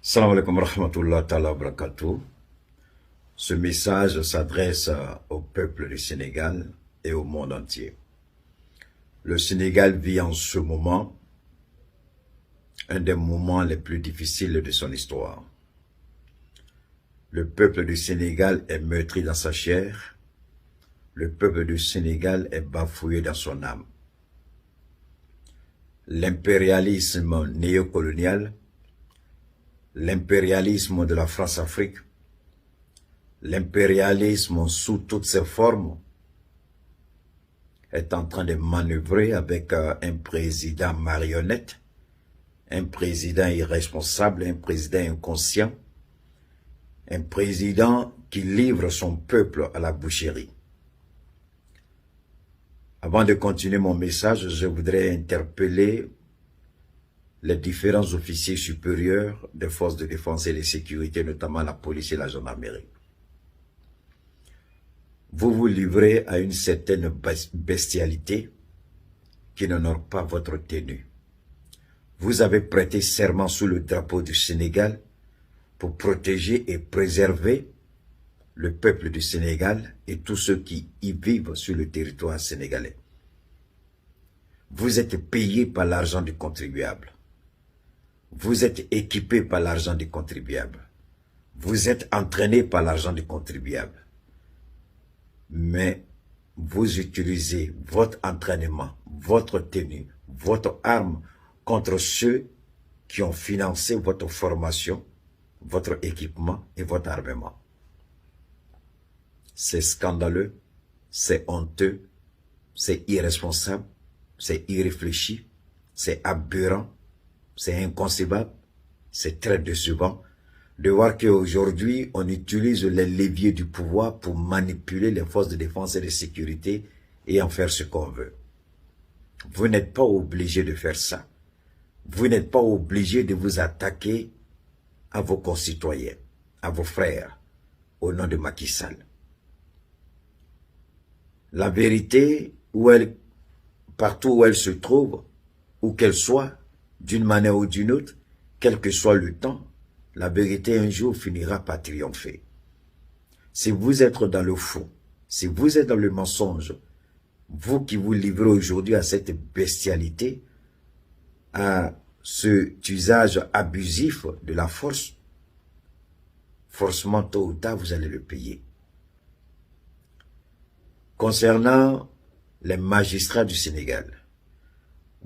Salam alaikum wa rahmatullah ta'ala wa barakatuh. Ce message s'adresse au peuple du Sénégal et au monde entier. Le Sénégal vit en ce moment un des moments les plus difficiles de son histoire. Le peuple du Sénégal est meurtri dans sa chair. Le peuple du Sénégal est bafoué dans son âme. L'impérialisme néocolonial, l'impérialisme de la France-Afrique, l'impérialisme sous toutes ses formes est en train de manœuvrer avec un président marionnette, un président irresponsable, un président inconscient, un président qui livre son peuple à la boucherie. Avant de continuer mon message, je voudrais interpeller les différents officiers supérieurs des forces de défense et de sécurité, notamment la police et la gendarmerie. Vous vous livrez à une certaine bestialité qui n'honore pas votre tenue. Vous avez prêté serment sous le drapeau du Sénégal pour protéger et préserver le peuple du Sénégal et tous ceux qui y vivent sur le territoire sénégalais. Vous êtes payé par l'argent du contribuable. Vous êtes équipé par l'argent du contribuable. Vous êtes entraîné par l'argent du contribuable. Mais vous utilisez votre entraînement, votre tenue, votre arme contre ceux qui ont financé votre formation, votre équipement et votre armement. C'est scandaleux, c'est honteux, c'est irresponsable, c'est irréfléchi, c'est aberrant, c'est inconcevable, c'est très décevant de voir qu'aujourd'hui, on utilise les leviers du pouvoir pour manipuler les forces de défense et de sécurité et en faire ce qu'on veut. Vous n'êtes pas obligé de faire ça. Vous n'êtes pas obligé de vous attaquer à vos concitoyens, à vos frères, au nom de Macky Sall. La vérité, partout où elle se trouve, où qu'elle soit, d'une manière ou d'une autre, quel que soit le temps, la vérité un jour finira par triompher. Si vous êtes dans le faux, si vous êtes dans le mensonge, vous qui vous livrez aujourd'hui à cette bestialité, à cet usage abusif de la force, forcément tôt ou tard vous allez le payer. Concernant les magistrats du Sénégal,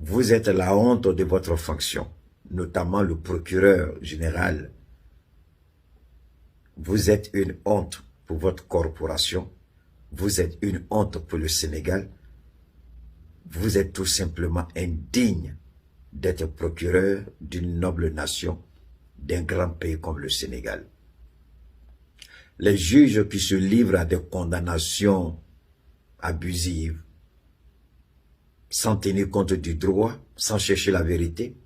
vous êtes la honte de votre fonction, notamment le procureur général. Vous êtes une honte pour votre corporation, vous êtes une honte pour le Sénégal, vous êtes tout simplement indigne d'être procureur d'une noble nation, d'un grand pays comme le Sénégal. Les juges qui se livrent à des condamnations abusives, sans tenir compte du droit, sans chercher la vérité,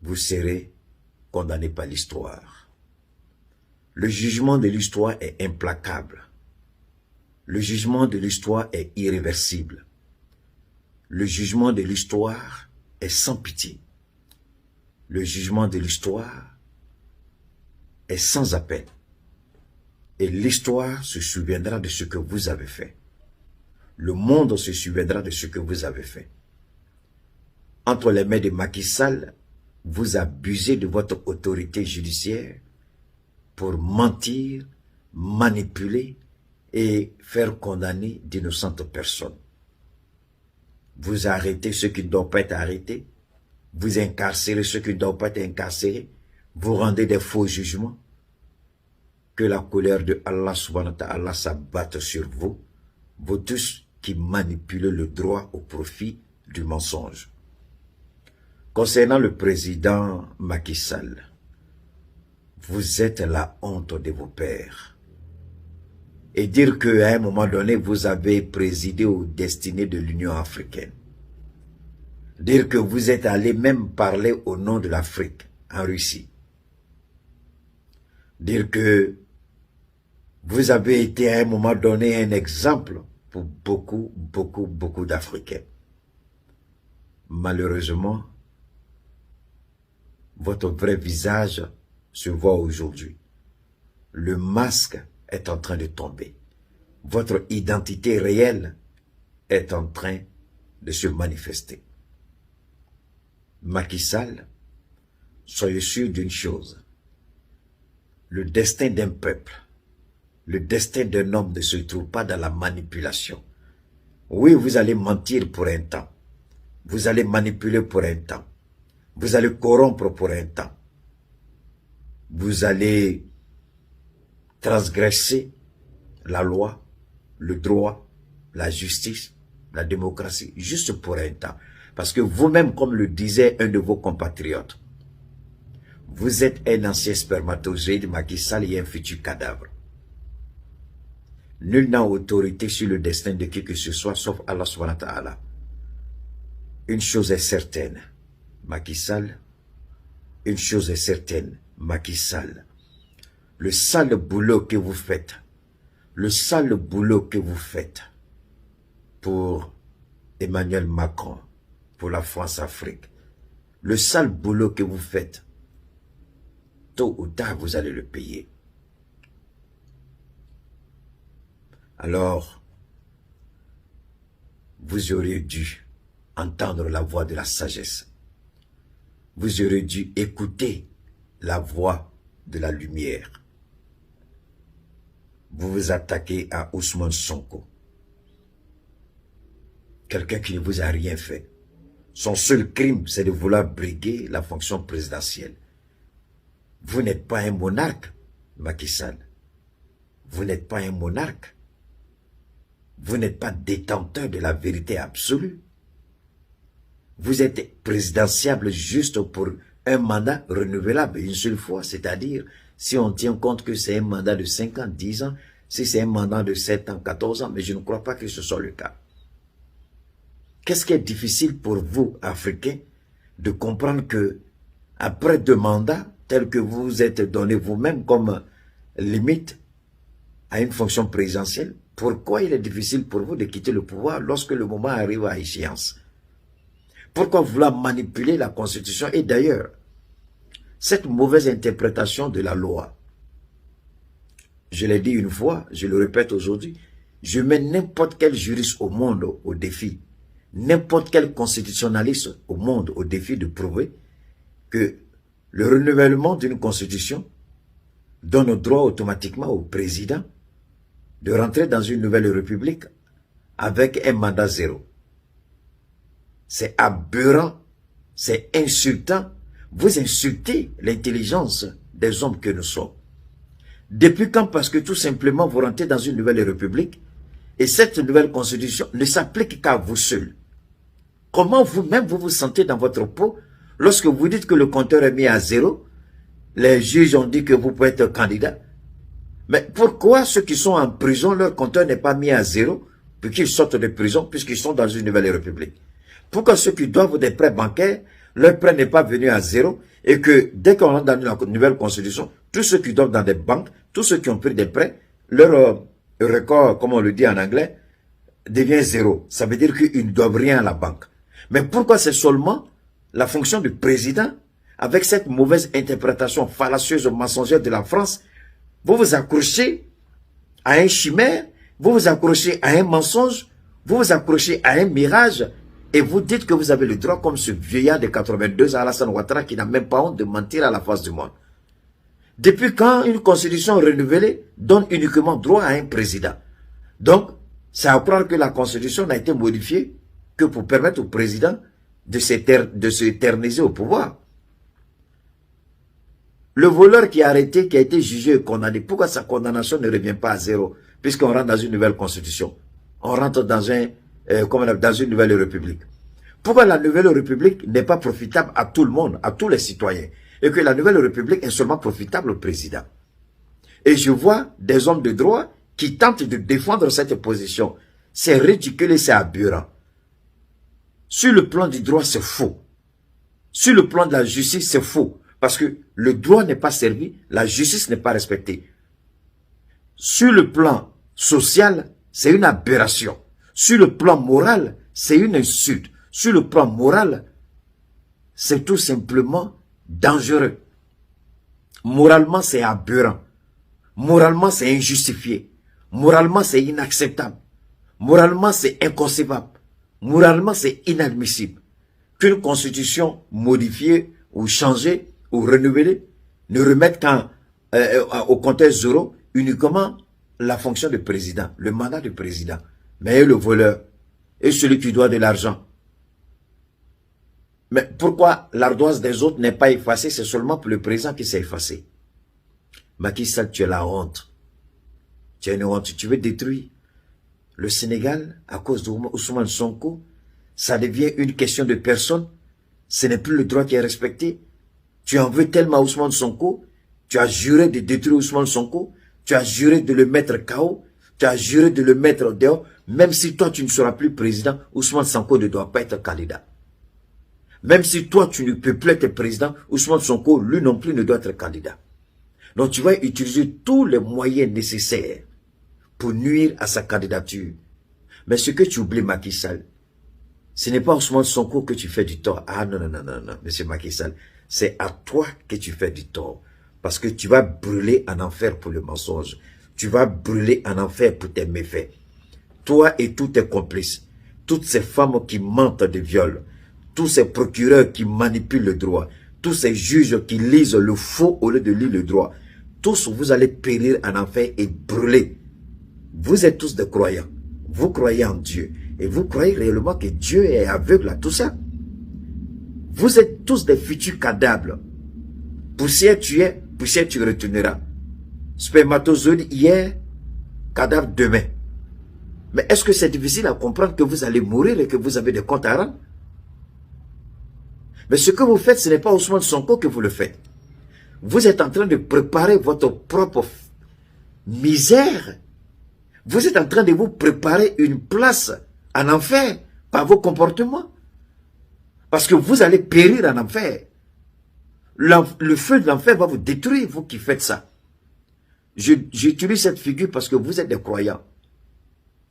vous serez condamné par l'histoire. Le jugement de l'histoire est implacable. Le jugement de l'histoire est irréversible. Le jugement de l'histoire est sans pitié. Le jugement de l'histoire est sans appel. Et l'histoire se souviendra de ce que vous avez fait. Le monde se souviendra de ce que vous avez fait. Entre les mains de Macky Sall, vous abusez de votre autorité judiciaire pour mentir, manipuler et faire condamner d'innocentes personnes. Vous arrêtez ceux qui ne doivent pas être arrêtés, vous incarcérez ceux qui ne doivent pas être incarcérés, vous rendez des faux jugements. Que la colère de Allah subhanahu wa ta'ala s'abatte sur vous, vous tous qui manipulez le droit au profit du mensonge. Concernant le président Macky Sall, vous êtes la honte de vos pères. Et dire qu'à un moment donné, vous avez présidé aux destinées de l'Union africaine. Dire que vous êtes allé même parler au nom de l'Afrique en Russie. Dire que vous avez été à un moment donné un exemple pour beaucoup d'Africains. Malheureusement, votre vrai visage se voit aujourd'hui. Le masque est en train de tomber. Votre identité réelle est en train de se manifester. Macky Sall, soyez sûr d'une chose. Le destin d'un peuple, le destin d'un homme ne se trouve pas dans la manipulation. Oui, vous allez mentir pour un temps. Vous allez manipuler pour un temps. Vous allez corrompre pour un temps. Vous allez transgresser la loi, le droit, la justice, la démocratie, juste pour un temps. Parce que vous-même, comme le disait un de vos compatriotes, vous êtes un ancien spermatozoïde, Macky Sall et un futur cadavre. Nul n'a autorité sur le destin de qui que ce soit, sauf Allah subhanahu wa ta'ala. Une chose est certaine, Macky Sall, une chose est certaine, Macky Sall. Le sale boulot que vous faites, le sale boulot que vous faites pour Emmanuel Macron, pour la France-Afrique, le sale boulot que vous faites, tôt ou tard, vous allez le payer. Alors, vous auriez dû entendre la voix de la sagesse. Vous auriez dû écouter la voix de la lumière. Vous vous attaquez à Ousmane Sonko. Quelqu'un qui ne vous a rien fait. Son seul crime, c'est de vouloir briguer la fonction présidentielle. Vous n'êtes pas un monarque, Macky Sall. Vous n'êtes pas un monarque. Vous n'êtes pas détenteur de la vérité absolue. Vous êtes présidentiable juste pour un mandat renouvelable une seule fois, c'est-à-dire si on tient compte que c'est un mandat de 5 ans, 10 ans, si c'est un mandat de 7 ans, 14 ans, mais je ne crois pas que ce soit le cas. Qu'est-ce qui est difficile pour vous, Africains, de comprendre que après 2 mandats, tels que vous vous êtes donné vous-même comme limite à une fonction présidentielle, pourquoi il est difficile pour vous de quitter le pouvoir lorsque le moment arrive à échéance? Pourquoi vouloir manipuler la Constitution? Et d'ailleurs, cette mauvaise interprétation de la loi, je l'ai dit une fois, je le répète aujourd'hui, je mets n'importe quel juriste au monde au défi, n'importe quel constitutionnaliste au monde au défi de prouver que le renouvellement d'une constitution donne le droit automatiquement au président de rentrer dans une nouvelle république avec un mandat 0. C'est aberrant, c'est insultant. Vous insultez l'intelligence des hommes que nous sommes. Depuis quand? Parce que tout simplement vous rentrez dans une nouvelle république et cette nouvelle constitution ne s'applique qu'à vous seuls. Comment vous-même vous vous sentez dans votre peau lorsque vous dites que le compteur est mis à 0? Les juges ont dit que vous pouvez être candidat. Mais pourquoi ceux qui sont en prison, leur compteur n'est pas mis à 0 puis qu'ils sortent de prison puisqu'ils sont dans une nouvelle république? Pourquoi ceux qui doivent des prêts bancaires, leur prêt n'est pas venu à 0 et que dès qu'on rentre dans une nouvelle constitution, tous ceux qui doivent dans des banques, tous ceux qui ont pris des prêts, leur record, comme on le dit en anglais, devient 0. Ça veut dire qu'ils ne doivent rien à la banque. Mais pourquoi c'est seulement la fonction du président, avec cette mauvaise interprétation fallacieuse, mensongère de la France, vous vous accrochez à un chimère, vous vous accrochez à un mensonge, vous vous accrochez à un mirage, et vous dites que vous avez le droit, comme ce vieillard de 82 ans, Alassane Ouattara, qui n'a même pas honte de mentir à la face du monde. Depuis quand une constitution renouvelée donne uniquement droit à un président? Donc, c'est à croire que la constitution n'a été modifiée que pour permettre au président de s'éterniser au pouvoir. Le voleur qui est arrêté, qui a été jugé et condamné, pourquoi sa condamnation ne revient pas à 0? Puisqu'on rentre dans une nouvelle constitution. On rentre dans dans une nouvelle république. Pourquoi la nouvelle république n'est pas profitable à tout le monde, à tous les citoyens, et que la nouvelle république est seulement profitable au président? Et je vois des hommes de droit qui tentent de défendre cette position. C'est ridicule et c'est aberrant. Sur le plan du droit, c'est faux. Sur le plan de la justice, c'est faux. Parce que le droit n'est pas servi, la justice n'est pas respectée. Sur le plan social, c'est une aberration. Sur le plan moral, c'est une insulte. Sur le plan moral, c'est tout simplement dangereux. Moralement, c'est aberrant. Moralement, c'est injustifié. Moralement, c'est inacceptable. Moralement, c'est inconcevable. Moralement, c'est inadmissible qu'une constitution modifiée ou changée ou renouvelée ne remette au compteur zéro uniquement la fonction de président, le mandat de président, mais le voleur et celui qui doit de l'argent. Mais pourquoi l'ardoise des autres n'est pas effacée? C'est seulement pour le président qui s'est effacé. Macky Sall, tu as la honte. Tu as une honte. Tu veux détruire le Sénégal à cause d'Ousmane Sonko. Ça devient une question de personne. Ce n'est plus le droit qui est respecté. Tu en veux tellement à Ousmane Sonko. Tu as juré de détruire Ousmane Sonko. Tu as juré de le mettre KO. Tu as juré de le mettre dehors. Même si toi, tu ne seras plus président, Ousmane Sonko ne doit pas être candidat. Même si toi, tu ne peux plus être président, Ousmane Sonko, lui non plus, ne doit être candidat. Donc, tu vas utiliser tous les moyens nécessaires pour nuire à sa candidature. Mais ce que tu oublies, Macky Sall, ce n'est pas Ousmane Sonko que tu fais du tort. Ah non, non, non, non, non, monsieur Macky Sall, c'est à toi que tu fais du tort. Parce que tu vas brûler en enfer pour le mensonge. Tu vas brûler en enfer pour tes méfaits. Toi et tous tes complices, toutes ces femmes qui mentent de viol, tous ces procureurs qui manipulent le droit, tous ces juges qui lisent le faux au lieu de lire le droit, tous vous allez périr en enfer et brûler. Vous êtes tous des croyants. Vous croyez en Dieu. Et vous croyez réellement que Dieu est aveugle à tout ça. Vous êtes tous des futurs cadavres. Poussière tu es, poussière tu retourneras. Spermatozoïde hier, cadavre demain. Mais est-ce que c'est difficile à comprendre que vous allez mourir et que vous avez des comptes à rendre? Mais ce que vous faites, ce n'est pas Ousmane Sonko que vous le faites. Vous êtes en train de préparer votre propre misère. Vous êtes en train de vous préparer une place en enfer par vos comportements. Parce que vous allez périr en enfer. Le feu de l'enfer va vous détruire, vous qui faites ça. J'utilise cette figure parce que vous êtes des croyants.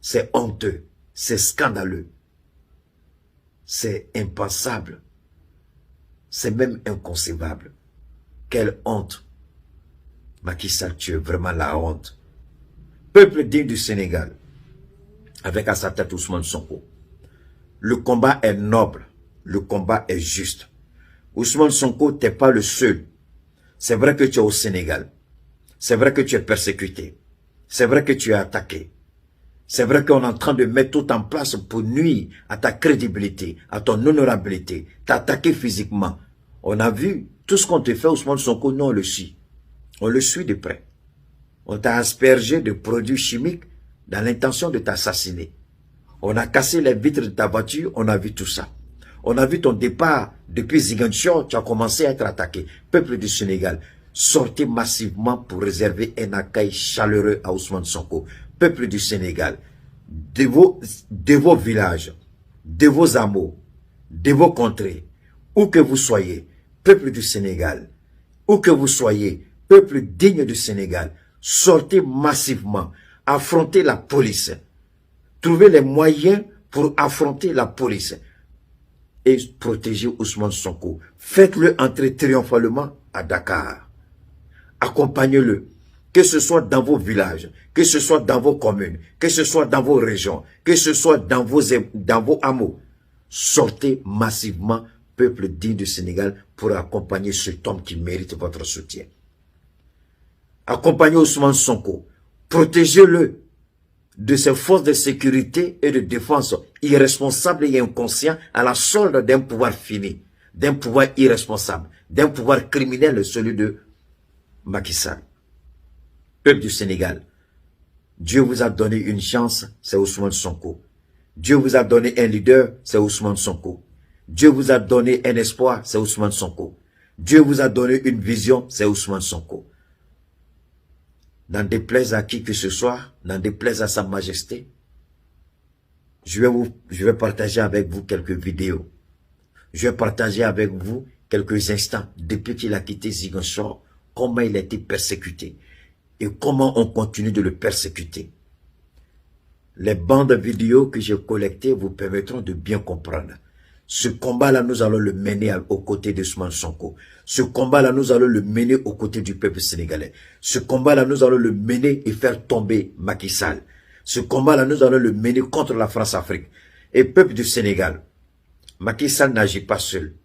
C'est honteux, c'est scandaleux, c'est impensable, c'est même inconcevable. Quelle honte. Macky Sall, tu es vraiment la honte. Peuple digne du Sénégal, avec à sa tête Ousmane Sonko. Le combat est noble, le combat est juste. Ousmane Sonko, tu n'es pas le seul. C'est vrai que tu es au Sénégal. C'est vrai que tu es persécuté. C'est vrai que tu es attaqué. C'est vrai qu'on est en train de mettre tout en place pour nuire à ta crédibilité, à ton honorabilité, t'attaquer physiquement. On a vu tout ce qu'on te fait, Ousmane Sonko, nous on le suit. On le suit de près. On t'a aspergé de produits chimiques dans l'intention de t'assassiner. On a cassé les vitres de ta voiture, on a vu tout ça. On a vu ton départ depuis Ziguinchor, tu as commencé à être attaqué. Peuple du Sénégal, sortez massivement pour réserver un accueil chaleureux à Ousmane Sonko. Peuple du Sénégal, de vos villages, de vos hameaux, de vos contrées, où que vous soyez, peuple du Sénégal, où que vous soyez, peuple digne du Sénégal, sortez massivement, affrontez la police, trouvez les moyens pour affronter la police et protéger Ousmane Sonko. Faites-le entrer triomphalement à Dakar. Accompagnez-le, que ce soit dans vos villages, que ce soit dans vos communes, que ce soit dans vos régions, que ce soit dans vos hameaux. Sortez massivement, peuple digne du Sénégal, pour accompagner cet homme qui mérite votre soutien. Accompagnez Ousmane Sonko, protégez-le de ces forces de sécurité et de défense irresponsables et inconscients à la solde d'un pouvoir fini, d'un pouvoir irresponsable, d'un pouvoir criminel, celui de Macky Sall. Peuple du Sénégal, Dieu vous a donné une chance, c'est Ousmane Sonko. Dieu vous a donné un leader, c'est Ousmane Sonko. Dieu vous a donné un espoir, c'est Ousmane Sonko. Dieu vous a donné une vision, c'est Ousmane Sonko. N'en déplaise à qui que ce soit, n'en déplaise à sa majesté, je vais partager avec vous quelques vidéos. Je vais partager avec vous quelques instants depuis qu'il a quitté Ziguinchor, comment il a été persécuté et comment on continue de le persécuter. Les bandes vidéo que j'ai collectées vous permettront de bien comprendre. Ce combat-là, nous allons le mener aux côtés d'Ousmane Sonko. Ce combat-là, nous allons le mener aux côtés du peuple sénégalais. Ce combat-là, nous allons le mener et faire tomber Macky Sall. Ce combat-là, nous allons le mener contre la France-Afrique. Et peuple du Sénégal, Macky Sall n'agit pas seul.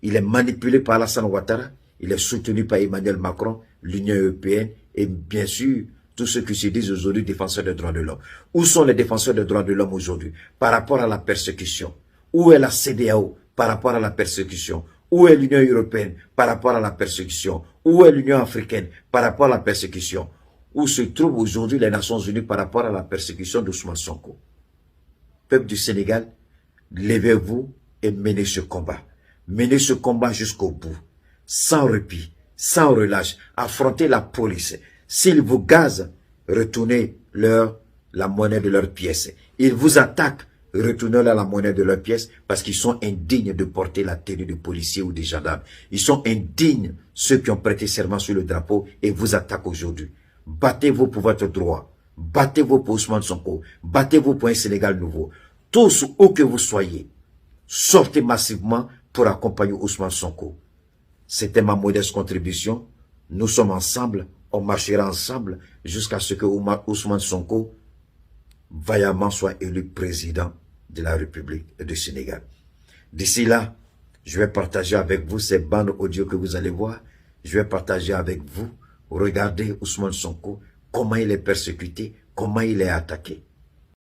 Il est manipulé par Alassane Ouattara, il est soutenu par Emmanuel Macron, l'Union européenne et bien sûr tous ceux qui se disent aujourd'hui défenseurs des droits de l'homme. Où sont les défenseurs des droits de l'homme aujourd'hui par rapport à la persécution? Où est la CEDEAO par rapport à la persécution? Où est l'Union européenne par rapport à la persécution? Où est l'Union africaine par rapport à la persécution? Où se trouvent aujourd'hui les Nations unies par rapport à la persécution d'Ousmane Sonko? Peuple du Sénégal, levez-vous et menez ce combat. Menez ce combat jusqu'au bout, sans répit, sans relâche. Affrontez la police. S'ils vous gazent, retournez leur la monnaie de leurs pièces. Ils vous attaquent, retournez-leur la monnaie de leurs pièces parce qu'ils sont indignes de porter la tenue de policiers ou de gendarmes. Ils sont indignes, ceux qui ont prêté serment sur le drapeau et vous attaquent aujourd'hui. Battez-vous pour votre droit. Battez-vous pour Ousmane Sonko. Battez-vous pour un Sénégal nouveau. Tous, où que vous soyez, sortez massivement pour accompagner Ousmane Sonko. C'était ma modeste contribution. Nous sommes ensemble, on marchera ensemble jusqu'à ce que Ousmane Sonko vaillamment soit élu président de la République du Sénégal. D'ici là, je vais partager avec vous ces bandes audio que vous allez voir. Je vais partager avec vous, regardez Ousmane Sonko, comment il est persécuté, comment il est attaqué.